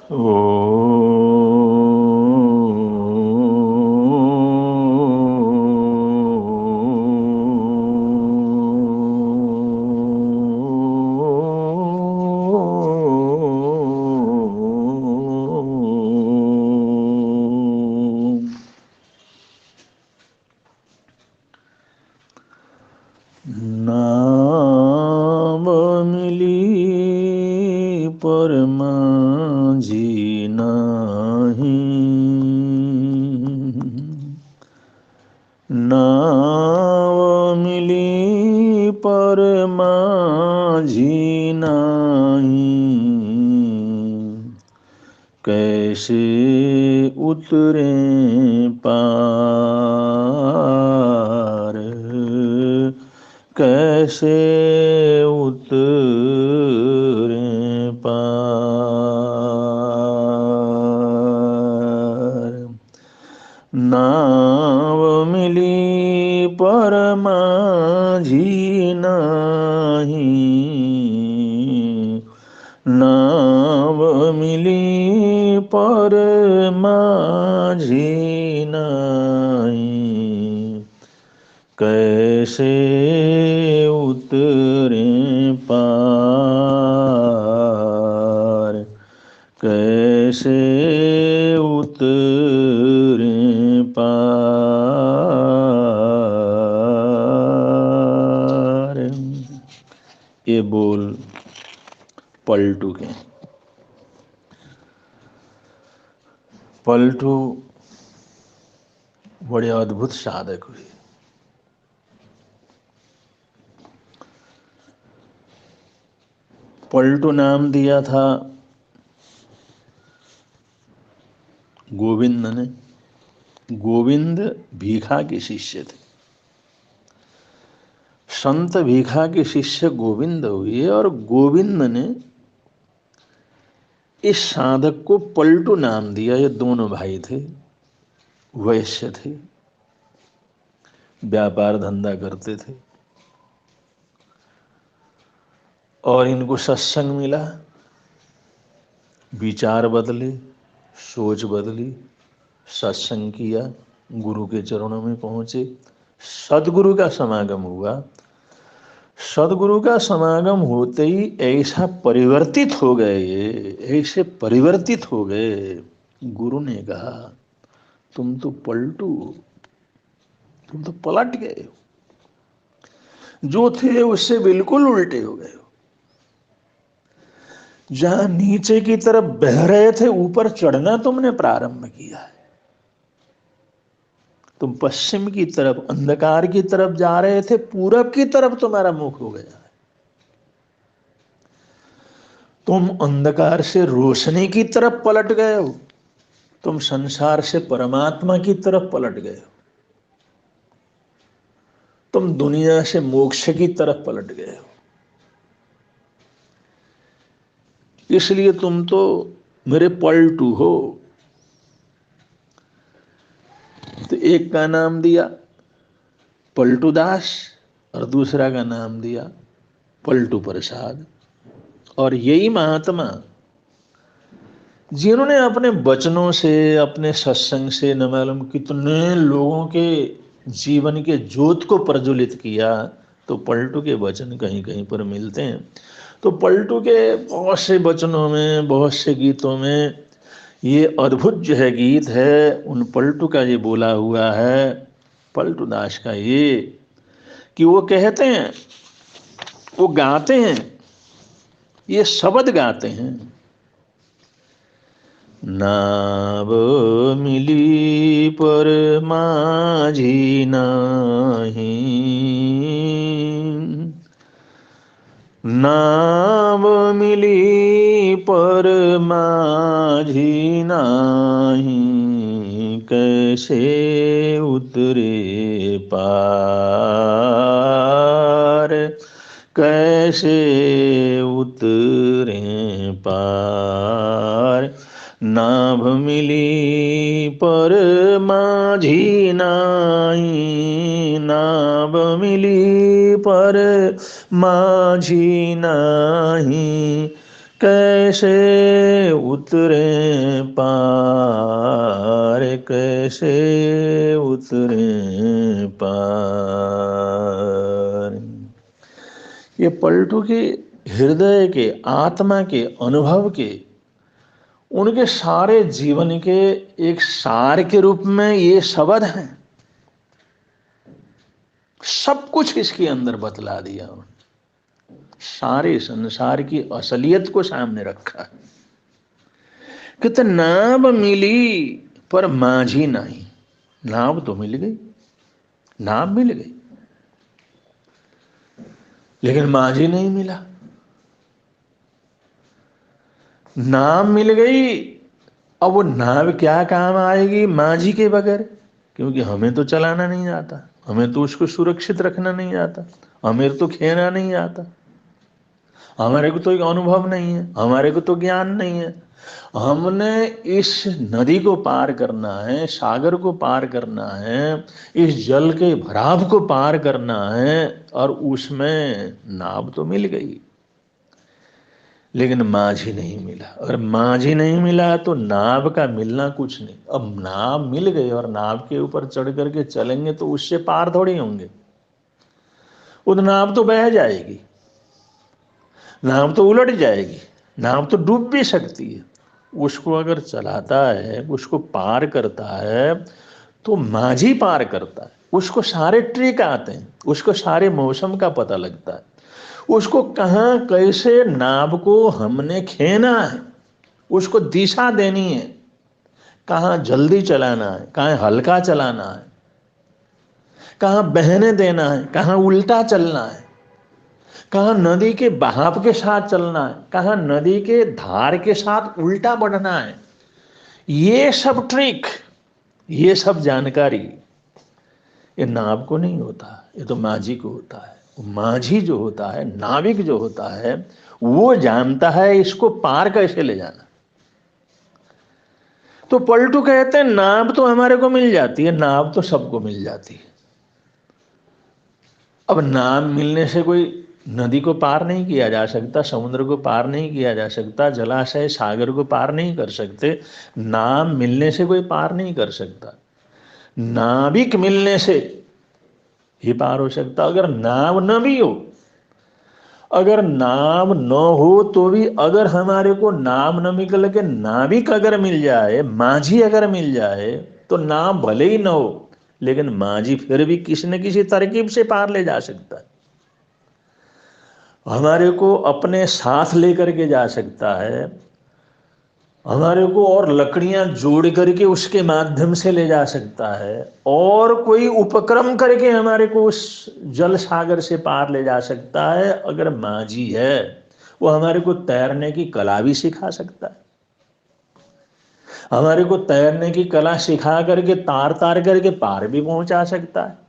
ओ नाम मिली पर माझी नाही, नाव मिली पर माझी नाही, कैसे उतरे पार, कैसे उतरे पार। नाव मिली पर माझी नाही, नाव मिली पर माझी नाही, कैसे उतरे पार, कैसे उतरे पार। ये बोल पलटू के। पलटू बड़े अद्भुत साधक हुए। पलटू नाम दिया था गोविंद ने। गोविंद भीखा के शिष्य थे। संत भीखा के शिष्य गोविंद हुए और गोविंद ने इस साधक को पलटू नाम दिया। ये दोनों भाई थे, वैश्य थे, व्यापार धंधा करते थे और इनको सत्संग मिला, विचार बदले, सोच बदली, सत्संग किया, गुरु के चरणों में पहुंचे, सदगुरु का समागम हुआ। सदगुरु का समागम होते ही ऐसा परिवर्तित हो गए, ऐसे परिवर्तित हो गए। गुरु ने कहा तुम तो पलटू, तुम तो पलट गए हो, जो थे उससे बिल्कुल उल्टे हो गए हो। जहां नीचे की तरफ बह रहे थे ऊपर चढ़ना तुमने प्रारंभ किया है। तुम पश्चिम की तरफ अंधकार की तरफ जा रहे थे, पूरब की तरफ तुम्हारा मुख हो गया है। तुम अंधकार से रोशनी की तरफ पलट गए हो, तुम संसार से परमात्मा की तरफ पलट गए हो, तुम दुनिया से मोक्ष की तरफ पलट गए हो। इसलिए तुम तो मेरे पलटू हो। तो एक का नाम दिया पलटू दास और दूसरा का नाम दिया पलटू प्रसाद। और यही महात्मा जिन्होंने अपने वचनों से, अपने सत्संग से न मालूम कितने लोगों के जीवन के ज्योत को प्रज्वलित किया। तो पलटू के वचन कहीं कहीं पर मिलते हैं। तो पलटू के बहुत से वचनों में, बहुत से गीतों में ये अद्भुत जो है गीत है, उन पलटू का ये बोला हुआ है, पलटू दास का ये, कि वो कहते हैं, वो गाते हैं, ये शब्द गाते हैं। नाव मिली पर माझी नाही, नाव मिली पर माझी नाही, कैसे उतरे पार, कैसे उतरे पार। नाभ मिली पर माझी नाही, नाभ मिली पर माझी नाही, कैसे उतरे पार, कैसे उतरे पार। ये पलटू के हृदय के, आत्मा के, अनुभव के, उनके सारे जीवन के एक सार के रूप में ये शब्द हैं। सब कुछ इसके अंदर बतला दिया उन्होंने, सारे संसार की असलियत को सामने रखा है। कहते नाव मिली पर माझी नहीं। नाव तो मिल गई, नाव मिल गई, लेकिन माझी नहीं मिला। नाव मिल गई, अब वो नाव क्या काम आएगी माझी के बगैर, क्योंकि हमें तो चलाना नहीं आता, हमें तो उसको सुरक्षित रखना नहीं आता, हमें तो खेना नहीं आता, हमारे को तो एक अनुभव नहीं है, हमारे को तो ज्ञान नहीं है। हमने इस नदी को पार करना है, सागर को पार करना है, इस जल के भराव को पार करना है, और उसमें नाव तो मिल गई, लेकिन माझी नहीं मिला। और माझी नहीं मिला तो नाव का मिलना कुछ नहीं। अब नाव मिल गई और नाव के ऊपर चढ़ करके चलेंगे तो उससे पार थोड़ी होंगे, वो नाव तो बह जाएगी, नाव तो उलट जाएगी, नाव तो डूब भी सकती है। उसको अगर चलाता है, उसको पार करता है, तो माझी पार करता है। उसको सारे ट्रिक आते हैं, उसको सारे मौसम का पता लगता है, उसको कहाँ कैसे नाव को हमने खेना है, उसको दिशा देनी है, कहाँ जल्दी चलाना है, कहाँ हल्का चलाना है, कहाँ बहने देना है, कहाँ उल्टा चलना है, कहाँ नदी के बहाव के साथ चलना है, कहाँ नदी के धार के साथ उल्टा बढ़ना है। ये सब ट्रिक, ये सब जानकारी ये नाव को नहीं होता, ये तो माझी को होता है। माझी जो होता है, नाविक जो होता है, वो जानता है इसको पार कैसे ले जाना। तो पलटू कहते हैं नाव तो हमारे को मिल जाती है, नाव तो सबको मिल जाती है। अब नाव मिलने से कोई नदी को पार नहीं किया जा सकता, समुद्र को पार नहीं किया जा सकता, जलाशय सागर को पार नहीं कर सकते। नाव मिलने से कोई पार नहीं कर सकता, नाविक मिलने से ही पार हो सकता। अगर नाव न भी हो, अगर नाव न हो तो भी, अगर हमारे को नाव न निकल के नाविक अगर मिल जाए, माझी अगर मिल जाए, तो नाव भले ही न हो, लेकिन माझी फिर भी किसी न किसी तरकीब से पार ले जा सकता है, हमारे को अपने साथ लेकर के जा सकता है, हमारे को और लकड़ियां जोड़ करके उसके माध्यम से ले जा सकता है, और कोई उपक्रम करके हमारे को उस जल सागर से पार ले जा सकता है। अगर माझी है, वो हमारे को तैरने की कला भी सिखा सकता है, हमारे को तैरने की कला सिखा करके तार तार करके पार भी पहुंचा सकता है।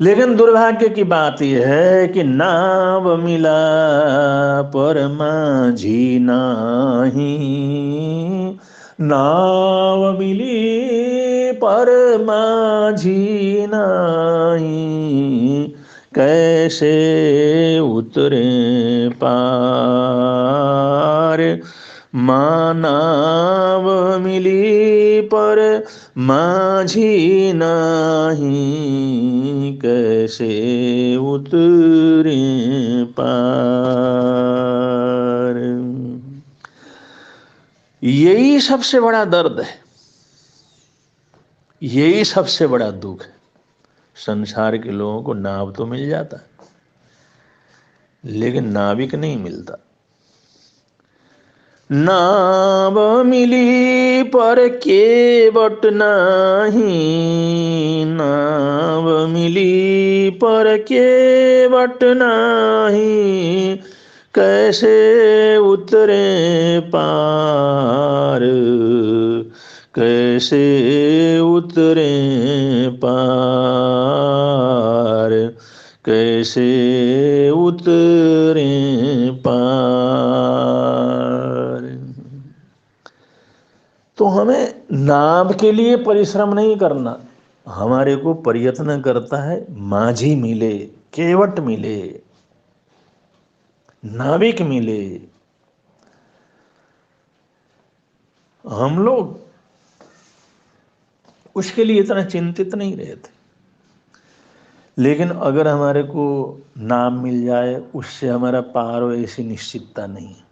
लेकिन दुर्भाग्य की बात यह है कि नाव मिला पर माझी नाही, नाव मिली पर माझी नाही, कैसे उतरे पार। मानाव मिली पर माझी नाही, कैसे उतरे पार। यही सबसे बड़ा दर्द है, यही सबसे बड़ा दुख है। संसार के लोगों को नाव तो मिल जाता है, लेकिन नाविक नहीं मिलता। नाव मिली पर केवट नाही, नाव मिली पर केवट नाही, कैसे उतरे पार, कैसे उतरे पार, कैसे उतरे पार। तो हमें नाव के लिए परिश्रम नहीं करना, हमारे को प्रयत्न करता है माझी मिले, केवट मिले, नाविक मिले, हम लोग उसके लिए इतना चिंतित नहीं रहते, लेकिन अगर हमारे को नाम मिल जाए उससे हमारा पार हो, ऐसी निश्चितता नहीं है।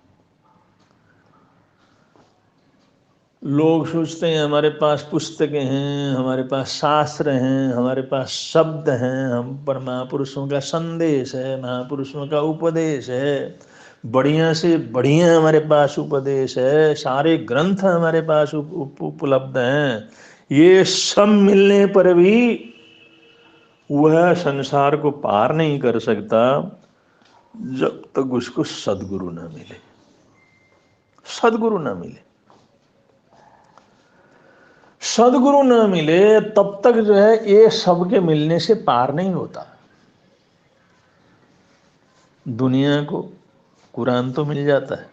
लोग सोचते हैं हमारे पास पुस्तकें हैं, हमारे पास शास्त्र हैं, हमारे पास शब्द हैं, हम पर महापुरुषों का संदेश है, महापुरुषों का उपदेश है, बढ़िया से बढ़िया हमारे पास उपदेश है, सारे ग्रंथ हमारे पास उपलब्ध हैं। ये सब मिलने पर भी वह संसार को पार नहीं कर सकता जब तक उसको सद्गुरु न मिले। सद्गुरु न मिले, सद्गुरु न मिले तब तक जो है ये सबके मिलने से पार नहीं होता। दुनिया को कुरान तो मिल जाता है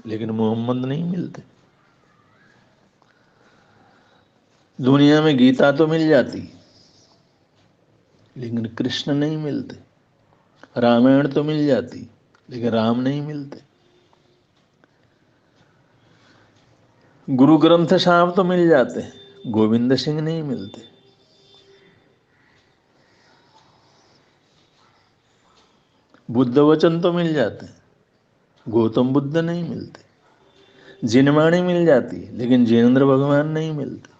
लेकिन मोहम्मद नहीं मिलते। दुनिया में गीता तो मिल जाती लेकिन कृष्ण नहीं मिलते। रामायण तो मिल जाती लेकिन राम नहीं मिलते। गुरु ग्रंथ साहब तो मिल जाते, गोविंद सिंह नहीं मिलते। बुद्ध वचन तो मिल जाते, गौतम बुद्ध नहीं मिलते। जिनवाणी मिल जाती लेकिन जिनेंद्र भगवान नहीं मिलते।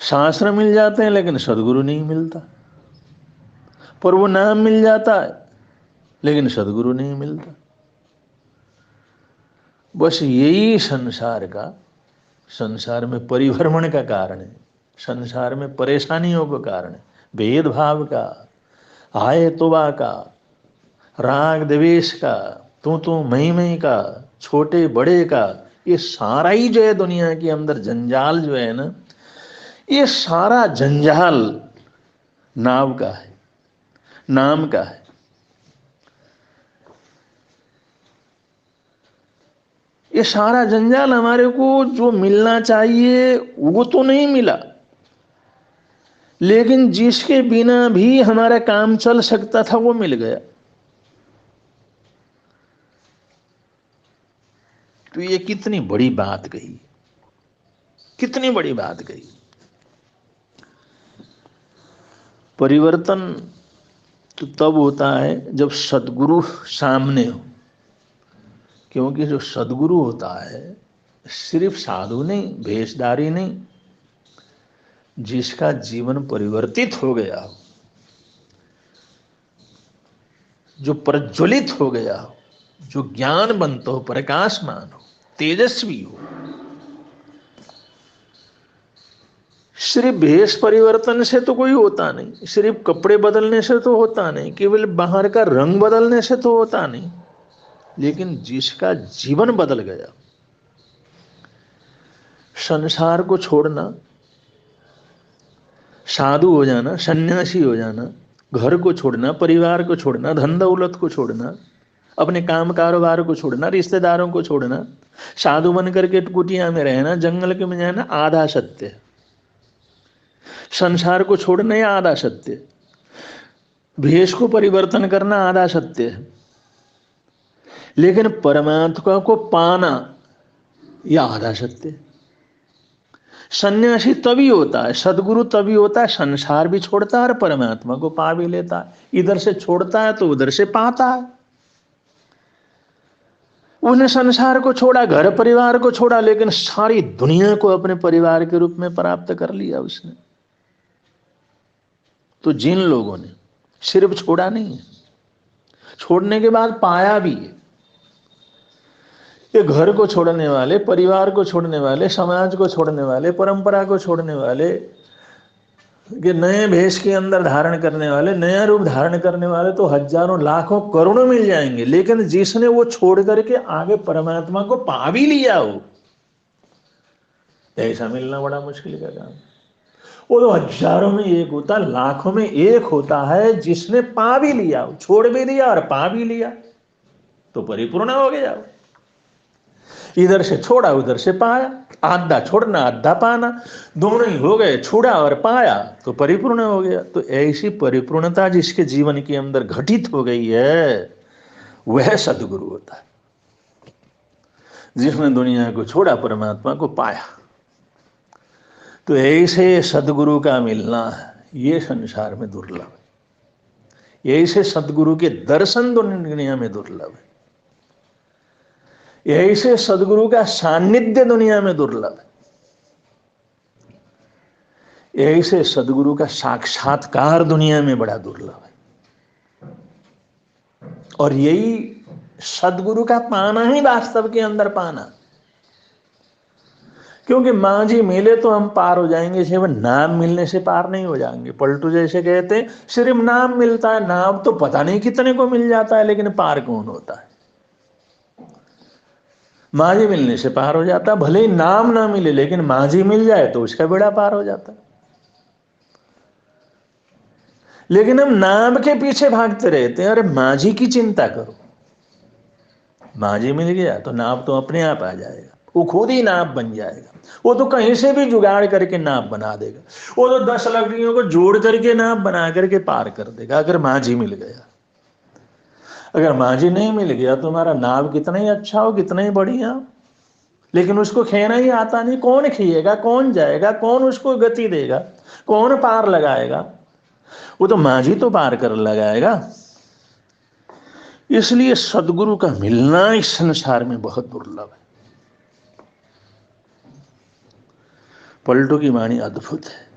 शास्त्र मिल जाते हैं लेकिन सदगुरु नहीं मिलता। पर वो नाम मिल जाता है लेकिन सदगुरु नहीं मिलता। बस यही संसार में परिभ्रमण का कारण है, संसार में परेशानियों का कारण है, भेदभाव का, हाय तोबा का, राग द्वेष का, तू मैं का, छोटे बड़े का, ये सारा ही जो है दुनिया के अंदर जंजाल जो है ना, ये सारा जंजाल नाव का है, नाम का है। ये सारा जंजाल हमारे को जो मिलना चाहिए वो तो नहीं मिला, लेकिन जिसके बिना भी हमारा काम चल सकता था वो मिल गया। तो ये कितनी बड़ी बात कही, कितनी बड़ी बात कही। परिवर्तन तो तब होता है जब सद्गुरु सामने हो, क्योंकि जो सद्गुरु होता है सिर्फ साधु नहीं, भेषधारी नहीं, जिसका जीवन परिवर्तित हो गया हो, जो प्रज्वलित हो गया हो, जो ज्ञानवंत हो, प्रकाशमान हो, तेजस्वी हो। सिर्फ भेष परिवर्तन से तो कोई होता नहीं, सिर्फ कपड़े बदलने से तो होता नहीं, केवल बाहर का रंग बदलने से तो होता नहीं, लेकिन जिसका जीवन बदल गया, संसार को छोड़ना, साधु हो जाना, सन्यासी हो जाना, घर को छोड़ना, परिवार को छोड़ना, धन दौलत को छोड़ना, अपने काम कारोबार को छोड़ना, रिश्तेदारों को छोड़ना, साधु बन करके कुटिया में रहना, जंगल के में जाना, आधा सत्य है। संसार को छोड़ना यह आधा सत्य है। भेष को परिवर्तन करना आधा सत्य है, लेकिन परमात्मा को पाना यह आधा सत्य है। सन्यासी तभी होता है, सदगुरु तभी होता है, संसार भी छोड़ता है और परमात्मा को पा भी लेता है। इधर से छोड़ता है तो उधर से पाता है। उसने संसार को छोड़ा, घर परिवार को छोड़ा, लेकिन सारी दुनिया को अपने परिवार के रूप में प्राप्त कर लिया उसने। तो जिन लोगों ने सिर्फ छोड़ा नहीं है, छोड़ने के बाद पाया भी है, ये घर को छोड़ने वाले, परिवार को छोड़ने वाले, समाज को छोड़ने वाले, परंपरा को छोड़ने वाले, कि नए भेष के अंदर धारण करने वाले, नया रूप धारण करने वाले तो हजारों लाखों करोड़ों मिल जाएंगे, लेकिन जिसने वो छोड़ करके आगे परमात्मा को पा भी लिया हो, ऐसा मिलना बड़ा मुश्किल का काम। वो तो हजारों में एक होता, लाखों में एक होता है जिसने पा भी लिया, छोड़ भी दिया और पा भी लिया, तो परिपूर्ण हो गया। इधर से छोड़ा उधर से पाया, आधा छोड़ना आधा पाना, दोनों ही हो गए, छोड़ा और पाया तो परिपूर्ण हो गया। तो ऐसी परिपूर्णता जिसके जीवन के अंदर घटित हो गई है वह सदगुरु होता है। जिसने दुनिया को छोड़ा परमात्मा को पाया। तो ऐसे सदगुरु का मिलना ये संसार में दुर्लभ है। ऐसे सदगुरु के दर्शन दुनिया में दुर्लभ है। ऐसे सदगुरु का सानिध्य दुनिया में दुर्लभ है। ऐसे सदगुरु का साक्षात्कार दुनिया में बड़ा दुर्लभ है। और यही सदगुरु का पाना ही वास्तव के अंदर पाना। क्योंकि मां जी मिले तो हम पार हो जाएंगे, सिर्फ नाम मिलने से पार नहीं हो जाएंगे। पलटू जैसे कहते हैं सिर्फ नाम मिलता है, नाम तो पता नहीं कितने को मिल जाता है, लेकिन पार कौन होता है? मां जी मिलने से पार हो जाता है। भले ही नाम ना मिले, लेकिन मां जी मिल जाए तो उसका बेड़ा पार हो जाता है। लेकिन हम नाम के पीछे भागते रहते हैं। अरे मां जी की चिंता करो, मां जी मिल गया तो नाव तो अपने आप आ जाएगा, वो खुद ही नाव बन जाएगा। वो तो कहीं से भी जुगाड़ करके नाव बना देगा। वो तो 10 लकड़ियों को जोड़ करके नाव बना करके पार कर देगा, अगर मां जी मिल गया। अगर मां जी नहीं मिल गया तो हमारा नाव कितना ही अच्छा हो, कितना ही बढ़िया, लेकिन उसको खेना ही आता नहीं। कौन खिएगा, कौन जाएगा, कौन उसको गति देगा, कौन पार लगाएगा? वो तो मां जी तो पार कर लगाएगा। इसलिए सदगुरु का मिलना इस संसार में बहुत दुर्लभ है। पलटू की वाणी अद्भुत है।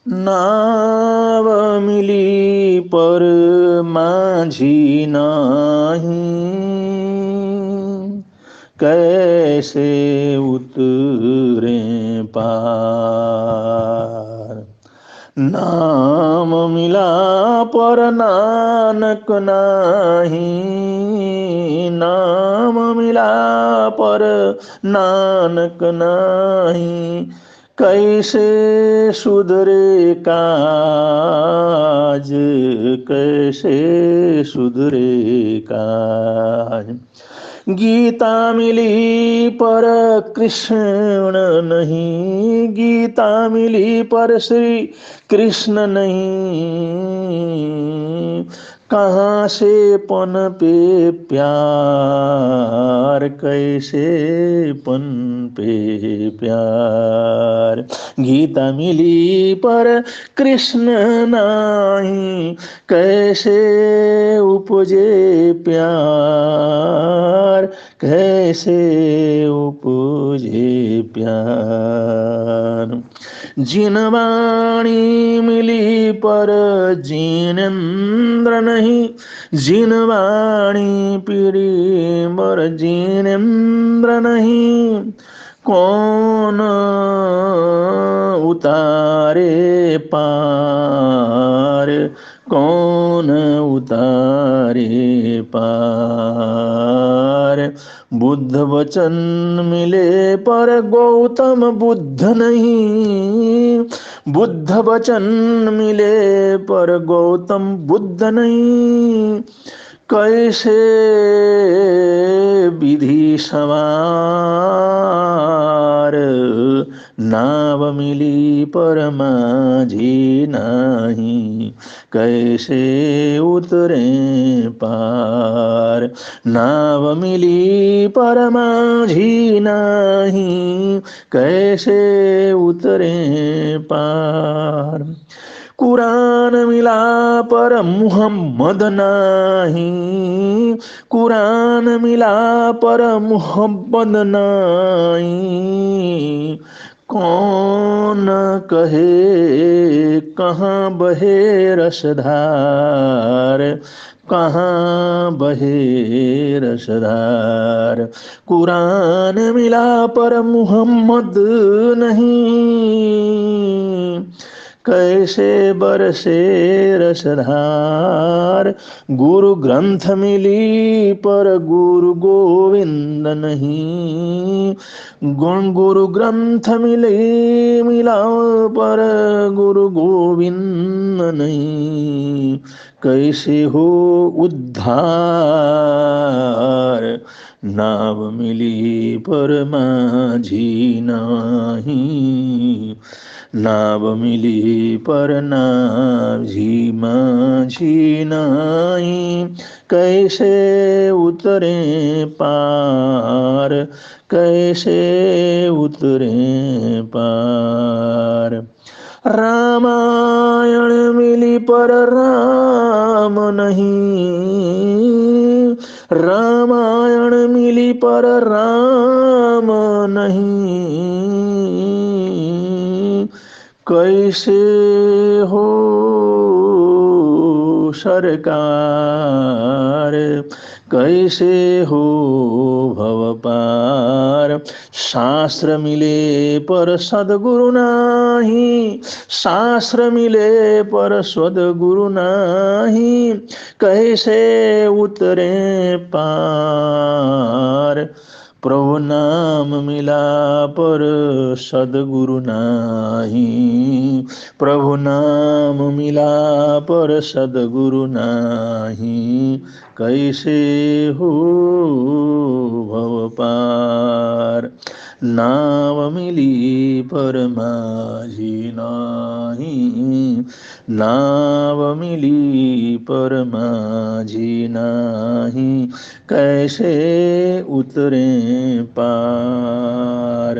नाव मिली पर माझी नाही, कैसे उतरे पार। नाम मिला पर नानक नाही, नाम मिला पर नानक नाही, कैसे सुधरे काज, कैसे सुधरे काज। गीता मिली पर कृष्ण नहीं, गीता मिली पर श्री कृष्ण नहीं, कहाँ से पनपे प्यार, कैसे पनपे प्यार। गीता मिली पर कृष्ण नहीं, कैसे उपजे प्यार, कैसे उपजे प्यार। जिन वाणी मिली पर जिनेंद्र नहीं, जिन वाणी पीरी पर जिनेंद्र नहीं, कौन उतारे पार, कौन उतारे पार। बुद्ध वचन मिले पर गौतम बुद्ध नहीं, बुद्ध वचन मिले पर गौतम बुद्ध नहीं, कैसे विधि सवार। नाव मिली पर माझी नहीं, कैसे उतरे पार। नाव मिली पर माझी नहीं, कैसे उतरे पार। कुरान मिला पर मुहम्मद नहीं, कुरान मिला पर मुहम्मद नहीं, कौन कहे कहाँ बहे रसधार, कहाँ बहे रसधार। कुरान मिला पर मुहम्मद नहीं, कैसे बरसे रसधार। गुरु ग्रंथ मिली पर गुरु गोविंद नहीं, गुरु ग्रंथ मिला पर गुरु गोविंद नहीं, कैसे हो उद्धार। नाव मिली पर माझी नहीं, नाव मिली पर माझी माझी नहीं, कैसे उतरे पार, कैसे उतरे पार। रामायण मिली पर राम नहीं, रामायण मिली पर राम नहीं, कैसे हो सरकार, कैसे हो भव पार। शास्त्र मिले पर सद्गुरु नाही, शास्त्र मिले पर सद्गुरु नाही, कैसे उतरे पार। प्रभु नाम मिला पर सद्गुरु नाही, प्रभु नाम मिला पर सद्गुरु नाही, कैसे हो भव पार। नाव मिली पर माझी नाही, नाव मिली पर माझी नाही, कैसे उतरे पार।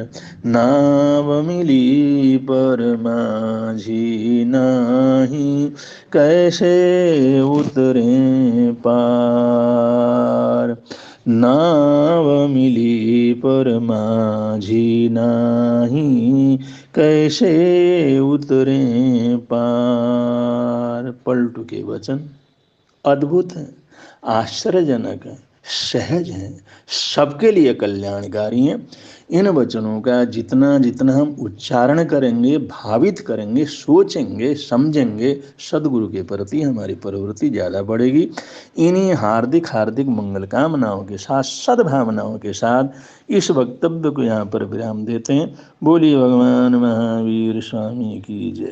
नाव मिली पर माझी नाही, कैसे उतरे पार। नाव मिली पर माझी नाही, कैसे उतरे पार। पलटू के वचन अद्भुत हैं, आश्चर्यजनक हैं, सहज हैं, सबके लिए कल्याणकारी हैं। इन वचनों का जितना जितना हम उच्चारण करेंगे, भावित करेंगे, सोचेंगे, समझेंगे, सदगुरु के प्रति हमारी प्रवृत्ति ज़्यादा बढ़ेगी। इन्हीं हार्दिक हार्दिक मंगल कामनाओं के साथ, सद्भावनाओं के साथ इस वक्तव्य को यहाँ पर विराम देते हैं। बोलिए भगवान महावीर स्वामी की जय।